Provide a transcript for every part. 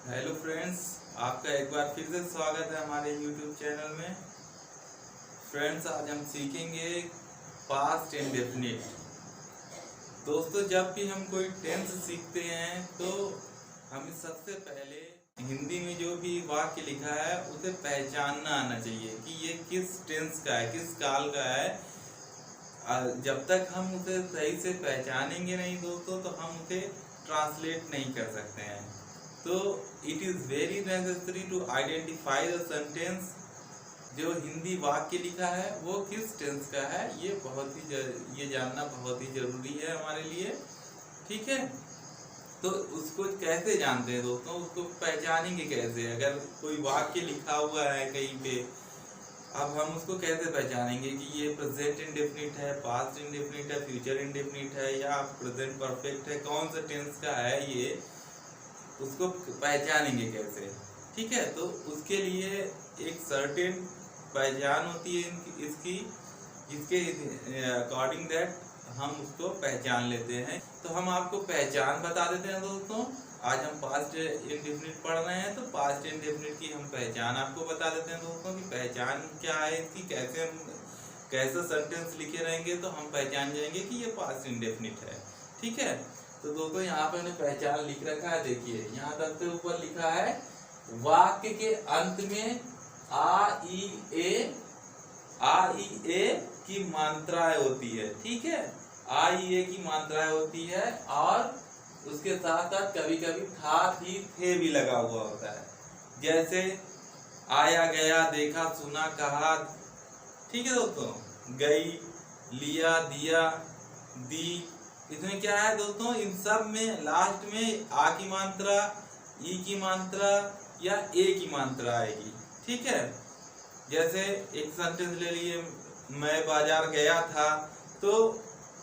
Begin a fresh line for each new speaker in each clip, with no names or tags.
Hello friends, आपका एक बार फिर से स्वागत है हमारे यूट्यूब चैनल में। फ्रेंड्स, आज हम सीखेंगे पास्ट इंडेफिनिट। दोस्तों, जब भी हम कोई टेंस सीखते हैं तो हमें सबसे पहले हिंदी में जो भी वाक्य लिखा है उसे पहचानना आना चाहिए कि ये किस टेंस का है, किस काल का है। जब तक हम उसे सही से पहचानेंगे नहीं दोस्तों, तो हम उसे ट्रांसलेट नहीं कर सकते हैं। तो it is very necessary to identify the sentence. जो हिंदी वाक्य लिखा है वो किस टेंस का है, ये जानना बहुत ही जरूरी है हमारे लिए। ठीक है, तो उसको कैसे जानते हैं दोस्तों, उसको पहचानेंगे कैसे? अगर कोई वाक्य लिखा हुआ है कहीं पे, अब हम उसको कैसे पहचानेंगे कि ये प्रेजेंट इंडेफिनिट है, पास्ट इंडेफिनिट है, फ्यूचर इंडेफिनिट है या प्रेजेंट परफेक्ट है, कौन सा टेंस का है ये, उसको पहचानेंगे कैसे? ठीक है, तो उसके लिए एक सर्टेन पहचान होती है इसकी, जिसके अकॉर्डिंग दैट हम उसको पहचान लेते हैं। तो हम आपको पहचान बता देते हैं दोस्तों। आज हम पास्ट इंडेफिनिट पढ़ रहे हैं, तो पास्ट इंडेफिनिट की हम पहचान आपको बता देते हैं दोस्तों कि पहचान क्या है इसकी, कैसे सेंटेंस लिखे रहेंगे तो हम पहचान जाएंगे कि ये पास्ट इंडेफिनिट है। ठीक है, तो दोस्तों यहाँ पे मैंने पहचान लिख रखा है। देखिए यहाँ सबसे ऊपर लिखा है वाक्य के अंत में आ ई ए की मात्राएं होती है। ठीक है, आ ई ए की मात्राएं होती है और उसके साथ साथ कभी कभी था थी थे भी लगा हुआ होता है। जैसे आया गया, देखा, सुना, कहा। ठीक है दोस्तों, गई, लिया, दिया, दी। इसमें क्या है दोस्तों, इन सब में लास्ट में आ की मात्रा, ई की मात्रा या ए की मात्रा आएगी। ठीक है, जैसे एक सेंटेंस ले लिए, मैं बाजार गया था, तो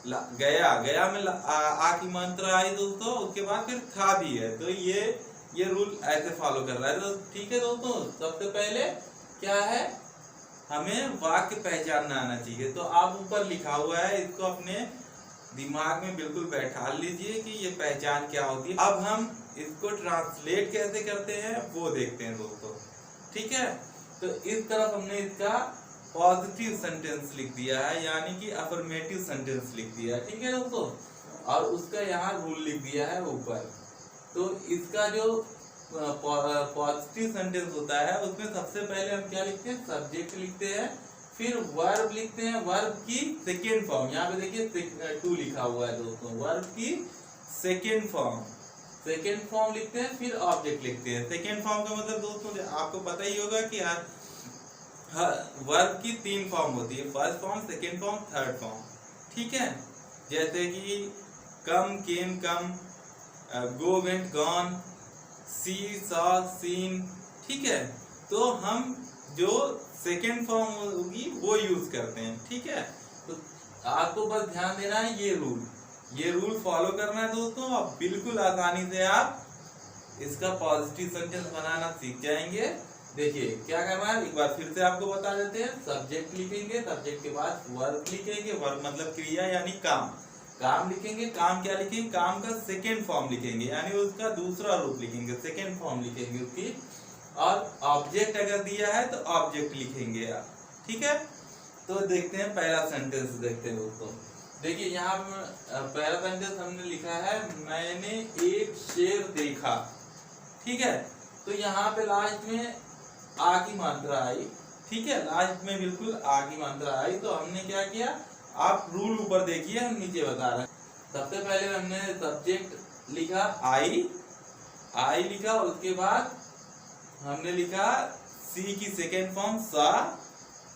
गया में आ की मात्रा आई दोस्तों, उसके बाद फिर था भी है, तो ये रूल ऐसे फॉलो कर रहा है। तो ठीक है दोस्तों, सबसे पहले क्या है, हमें वाक्य पहचानना आना चाहिए। तो आप ऊपर लिखा हुआ है, इसको अपने दिमाग में बिल्कुल बैठा लीजिए कि ये पहचान क्या होती है। अब हम इसको ट्रांसलेट कैसे करते हैं वो देखते हैं दोस्तों। ठीक है, तो इस तरफ हमने इसका पॉजिटिव सेंटेंस लिख दिया है, यानी कि अफर्मेटिव सेंटेंस लिख दिया है। ठीक है दोस्तों, और उसका यहाँ रूल लिख दिया है ऊपर। तो इसका जो पॉजिटिव सेंटेंस होता है उसमें सबसे पहले हम क्या लिखते हैं, सब्जेक्ट लिखते हैं, फिर वर्ब लिखते हैं, वर्ब की सेकेंड फॉर्म। यहाँ पे देखिए 2 लिखा हुआ है दोस्तों, वर्ब की सेकेंड फॉर्म लिखते हैं, फिर ऑब्जेक्ट लिखते हैं। सेकेंड फॉर्म का मतलब दोस्तों आपको पता ही होगा कि वर्ब की 3 फॉर्म होती है, first form, second form, third form. ठीक है, जैसे कि कम, केम, कम, गो, वेंट, गॉन, सी, सॉ, सीन। ठीक है, तो हम जो सेकेंड फॉर्म होगी वो यूज करते हैं। ठीक है, तो आपको बस ध्यान देना है, ये रूल फॉलो करना है दोस्तों। अब बिल्कुल आसानी से आप इसका पॉजिटिव सेंटेंस बनाना सीख जाएंगे। देखिए क्या करना है, एक बार फिर से आपको बता देते हैं। सब्जेक्ट लिखेंगे, सब्जेक्ट के बाद वर्ब लिखेंगे, वर्ब मतलब क्रिया यानी काम लिखेंगे। काम क्या लिखेंगे, काम का सेकेंड फॉर्म लिखेंगे, यानी उसका दूसरा रूप लिखेंगे, सेकेंड फॉर्म लिखेंगे उसकी। और ऑब्जेक्ट अगर दिया है तो ऑब्जेक्ट लिखेंगे आप। ठीक है, तो देखते हैं पहला सेंटेंस, देखते हैं दोस्तों। देखिए यहाँ पहला सेंटेंस हमने लिखा है, मैंने एक शेर देखा। ठीक है, तो यहाँ पे लास्ट में आ की मात्रा आई। ठीक है, लास्ट में बिल्कुल आ की मात्रा आई, तो हमने क्या किया, आप रूल ऊपर देखिए, हम नीचे बता रहे हैं। सबसे पहले हमने सब्जेक्ट लिखा आई लिखा, उसके बाद हमने लिखा सी की सेकेंड फॉर्म सा,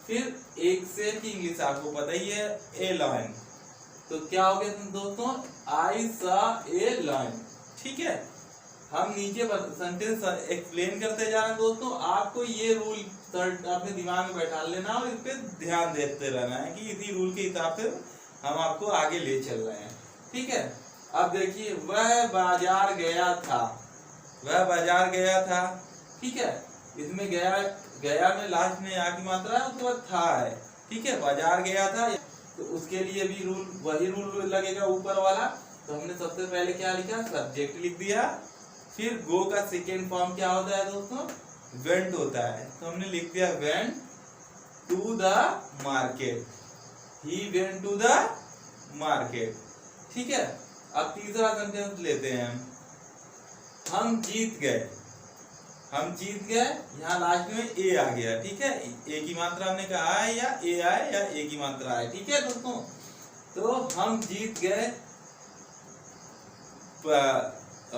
फिर एक शेर की इंग्लिश आपको पता ही है, ए लाइन। तो क्या हो गया दोस्तों, आई सा ए लाइन। ठीक है, हम नीचे सेंटेंस एक्सप्लेन करते जा रहे हैं दोस्तों। आपको ये रूल अपने दिमाग में बैठा लेना और इस पे ध्यान देते रहना है कि इसी रूल के हिसाब से हम आपको आगे ले चल रहे हैं। ठीक है, अब देखिए, वह बाजार गया था। ठीक है, इसमें गया में लास्ट में आ की मात्रा है, उसके बाद था है। ठीक है, बाजार गया था, तो उसके लिए भी वही रूल लगेगा ऊपर वाला। तो हमने सबसे पहले क्या लिखा, सब्जेक्ट लिख दिया, फिर गो का सेकेंड फॉर्म क्या होता है दोस्तों, वेंट होता है। तो हमने लिख दिया went to the market, he went to the market. ठीक है, अब तीसरा सेंटेंस लेते हैं हम जीत गए। हम जीत गए, यहाँ लास्ट में ए आ गया। ठीक है, ए की मात्रा हमने कहा है या ए आए या ए की मात्रा है। ठीक है दोस्तों, तो हम जीत गए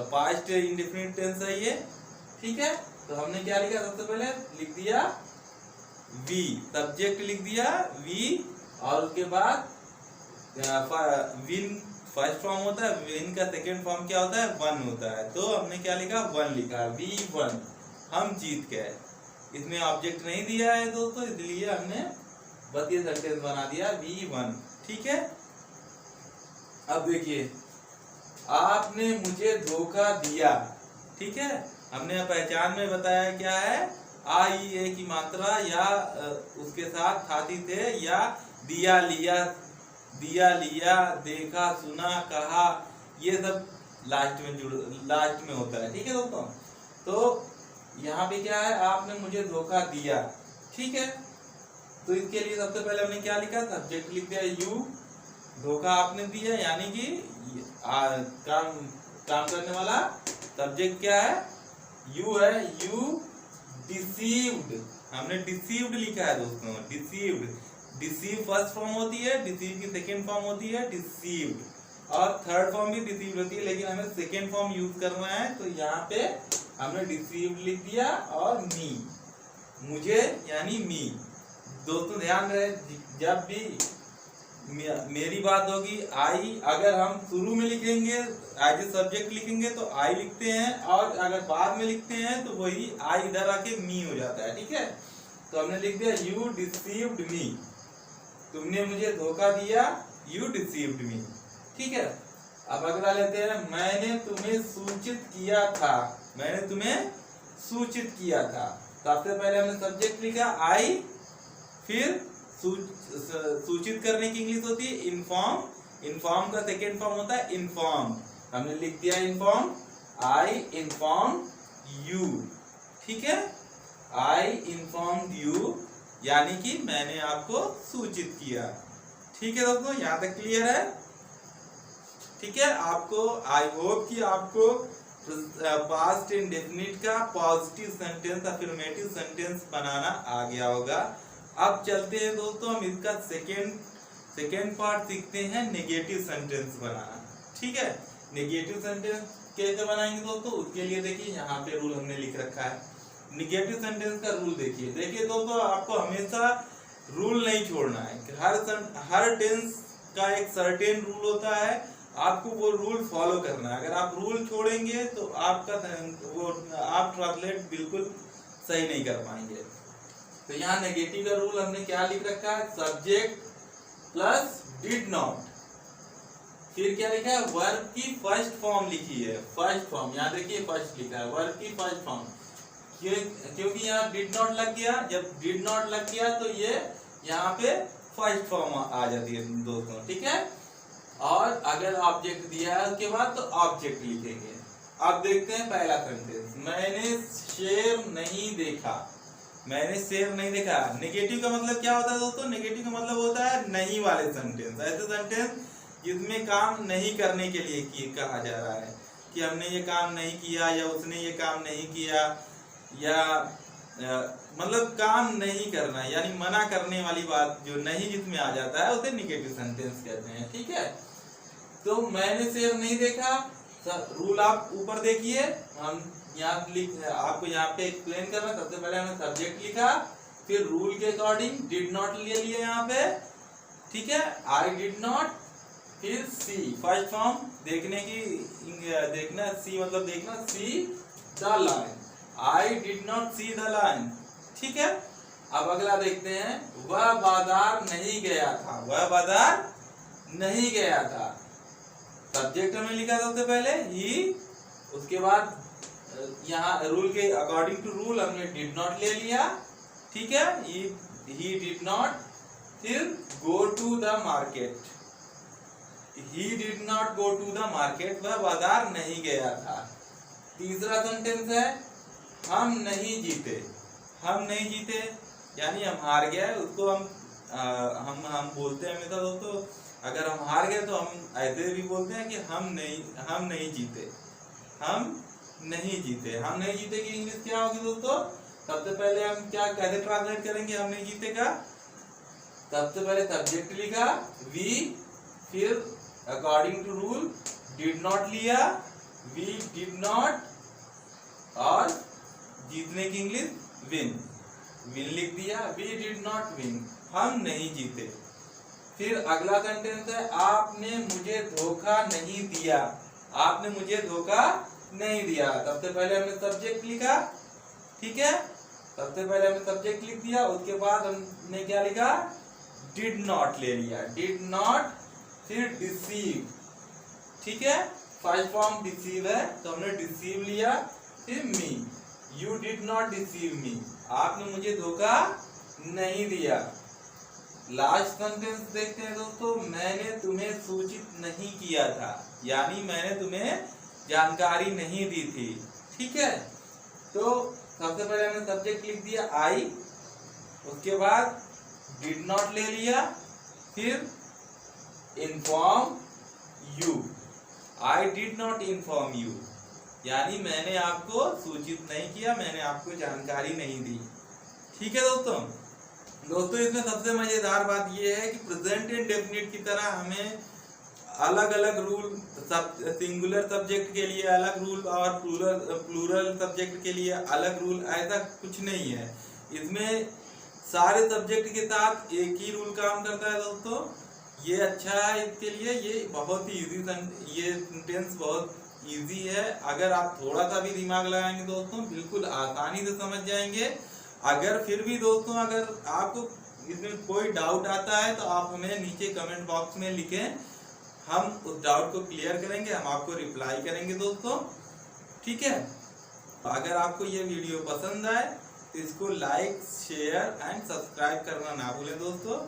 पास्ट इंडेफिनिट टेंस है ये। ठीक है, तो हमने क्या लिखा, सबसे पहले लिख दिया वी, सब्जेक्ट लिख दिया वी, और उसके बाद विन फर्स्ट फॉर्म होता है, विन का सेकेंड फॉर्म क्या होता है, वन होता है। तो हमने क्या लिखा, वन लिखा, वी वन, हम जीत गए। इसमें ऑब्जेक्ट नहीं दिया है दोस्तों, इसलिए हमने बस ये सेंटेंस बना दिया वी वन। ठीक है, अब देखिए, आपने मुझे धोखा दिया। ठीक है, हमने पहचान में बताया क्या है, आई ए की मात्रा या उसके साथ खाती थे, या दिया लिया, दिया लिया, देखा सुना कहा, ये सब लास्ट में होता है। ठीक है दोस्तों, तो यहाँ पे क्या है, आपने मुझे धोखा दिया। ठीक है, तो इसके लिए सबसे पहले हमने क्या लिखा, सब्जेक्ट लिख दिया यू, धोखा आपने दिया, यानी कि काम करने वाला सब्जेक्ट क्या है, यू है, यू डिसीव्ड, हमने डिसीव्ड लिखा है दोस्तों, डिसीव्ड, डिसीव फर्स्ट फॉर्म होती है, डिसीव की सेकेंड फॉर्म होती है डिसीव्ड, और थर्ड फॉर्म भी डिसीव्ड होती है, लेकिन हमें सेकेंड फॉर्म यूज करना है। तो यहाँ पे हमने डिसीव्ड लिख दिया, और मी, मुझे यानी मी। दोस्तों ध्यान रहे, जब भी मेरी बात होगी आई, अगर हम शुरू में लिखेंगे एज ए सब्जेक्ट लिखेंगे तो आई लिखते हैं, और अगर बाद में लिखते हैं तो वही आई इधर आके मी हो जाता है। ठीक है, तो हमने लिख दिया यू डिसीव्ड मी, तुमने मुझे धोखा दिया, यू डिसीव्ड मी। ठीक है, अब अगला लेते हैं, मैंने तुम्हें सूचित किया था, मैंने तुम्हें सूचित किया था। सबसे पहले हमने सब्जेक्ट लिखा आई, फिर सूचित करने की इंग्लिश होती है इन्फॉर्म, इन्फॉर्म का सेकेंड फॉर्म होता है इन्फॉर्म, हमने लिख दिया इन्फॉर्म, आई इन्फॉर्म यू। ठीक है, आई इन्फॉर्म यू, यानी कि मैंने आपको सूचित किया। ठीक है दोस्तों, यहाँ तक क्लियर है। ठीक है, आपको आई होप कि आपको पास्ट इंडेफिनिट का पॉजिटिव सेंटेंस, अफर्मेटिव सेंटेंस बनाना आ गया होगा। अब चलते हैं दोस्तों, हम इसका सेकेंड पार्ट सीखते हैं, नेगेटिव सेंटेंस बनाना। ठीक है, नेगेटिव सेंटेंस कैसे बनाएंगे दोस्तों, उसके लिए देखिए यहाँ पे रूल हमने लिख रखा है। नेगेटिव सेंटेंस का रूल देखिए दोस्तों, आपको हमेशा रूल नहीं छोड़ना है। हर टेंस का एक सर्टेन रूल होता है, आपको वो रूल फॉलो करना है। अगर आप रूल छोड़ेंगे तो आपका आप ट्रांसलेट बिल्कुल सही नहीं कर पाएंगे। तो यहाँ नेगेटिव का रूल हमने क्या लिख रखा है, सब्जेक्ट प्लस डिड नॉट, फिर क्या लिखा है, वर्ब की फर्स्ट फॉर्म लिखी है, फर्स्ट फॉर्म, यहाँ देखिए फर्स्ट लिखा है, वर्ब की फर्स्ट फॉर्म, क्योंकि यहाँ डिड नॉट लग गया, जब डिड नॉट लग गया तो ये यहाँ पे फर्स्ट फॉर्म आ जाती है दोस्तों। ठीक है, और अगर ऑब्जेक्ट दिया है उसके बाद तो ऑब्जेक्ट लिखेंगे। अब देखते हैं पहला सेंटेंस, मैंने शेर नहीं देखा, मैंने शेर नहीं देखा। नेगेटिव का मतलब क्या होता है दोस्तों, नेगेटिव का मतलब होता है नहीं वाले सेंटेंस, ऐसे सेंटेंस जिसमें काम नहीं करने के लिए कहा जा रहा है कि हमने ये काम नहीं किया, या उसने ये काम नहीं किया, या मतलब काम नहीं करना, यानी मना करने वाली बात जो नहीं जिसमें आ जाता है उसे नेगेटिव सेंटेंस कहते हैं। ठीक है, तो मैंने शेर नहीं देखा, रूल आप ऊपर देखिए, हम आपको यहाँ पे एक्सप्लेन करना। सबसे पहले हमने सब्जेक्ट लिखा, फिर रूल के अकॉर्डिंग डिड नॉट ले लिया यहाँ पे। ठीक है, आई डिड नॉट, फिर सी फर्स्ट फॉर्म देखने की, देखना सी मतलब देखना, see the line, I did not see the line. ठीक है, अब अगला देखते हैं, वह बाजार नहीं गया था, वह बाजार नहीं गया था। सब्जेक्ट हमने लिखा सबसे पहले ही, उसके बाद यहाँ रूल के अकॉर्डिंग टू रूल हमने डिड नॉट ले लिया। ठीक है, ही डिड नॉट, फिर go to the market, he did not go to the market, वह बाजार नहीं गया था। तीसरा सेंटेंस है हम नहीं जीते। हम नहीं जीते यानी हम हार गए, उसको हम बोलते हैं हमेशा दोस्तों, अगर हम हार गए तो हम ऐसे भी बोलते हैं कि हम नहीं जीते। हम नहीं जीते, हम नहीं जीते की इंग्लिश क्या होगी दोस्तों? सबसे पहले हम क्या कैसे ट्रांसलेट करेंगे हम नहीं जीते का? सबसे पहले सब्जेक्ट लिखा वी, फिर according to rule did not लिया, वी डिड नॉट, और जीतने की इंग्लिश विन, विन लिख दिया, वी डिड नॉट विन, हम नहीं जीते। फिर अगला सेंटेंस है आपने मुझे धोखा नहीं दिया। आपने मुझे धोखा नहीं दिया। सबसे पहले हमने सब्जेक्ट लिखा, ठीक है, सबसे पहले हमने सब्जेक्ट लिख दिया, उसके बाद हमने क्या लिखा? डिड नॉट ले लिया, डिड नॉट, फिर डिसीव, ठीक है, फर्स्ट फॉर्म डिसीव है तो हमने डिसीव लिया, फिर मी, यू डिड नॉट डिसीव मी, आपने मुझे धोखा नहीं दिया। लास्ट सेंटेंस देखते हैं दोस्तों, मैंने तुम्हें सूचित नहीं किया था, यानी मैंने तुम्हें जानकारी नहीं दी थी, ठीक है। तो सबसे पहले हमने सब्जेक्ट लिख दिया आई, उसके बाद डिड नॉट ले लिया, फिर inform you, I did not inform you, यानी मैंने आपको सूचित नहीं किया, मैंने आपको जानकारी नहीं दी, ठीक है दोस्तों इसमें सबसे मजेदार बात यह है कि प्रेजेंट इंडेफिनिट की तरह हमें अलग अलग रूल, सिंगुलर सब्जेक्ट के लिए अलग रूल और प्लूरल सब्जेक्ट के लिए अलग रूल, ऐसा कुछ नहीं है। इसमें सारे सब्जेक्ट के साथ एक ही रूल काम करता है दोस्तों। ये अच्छा है इसके लिए, ये बहुत ही इजी, ये सेंटेंस बहुत इजी है। अगर आप थोड़ा सा भी दिमाग लगाएंगे दोस्तों बिल्कुल आसानी से समझ जाएंगे। अगर फिर भी दोस्तों अगर आपको इसमें कोई डाउट आता है तो आप हमें नीचे कमेंट बॉक्स में लिखें, हम उस डाउट को क्लियर करेंगे, हम आपको रिप्लाई करेंगे दोस्तों, ठीक है। अगर आपको ये वीडियो पसंद आए तो इसको लाइक, शेयर एंड सब्सक्राइब करना ना भूलें दोस्तों।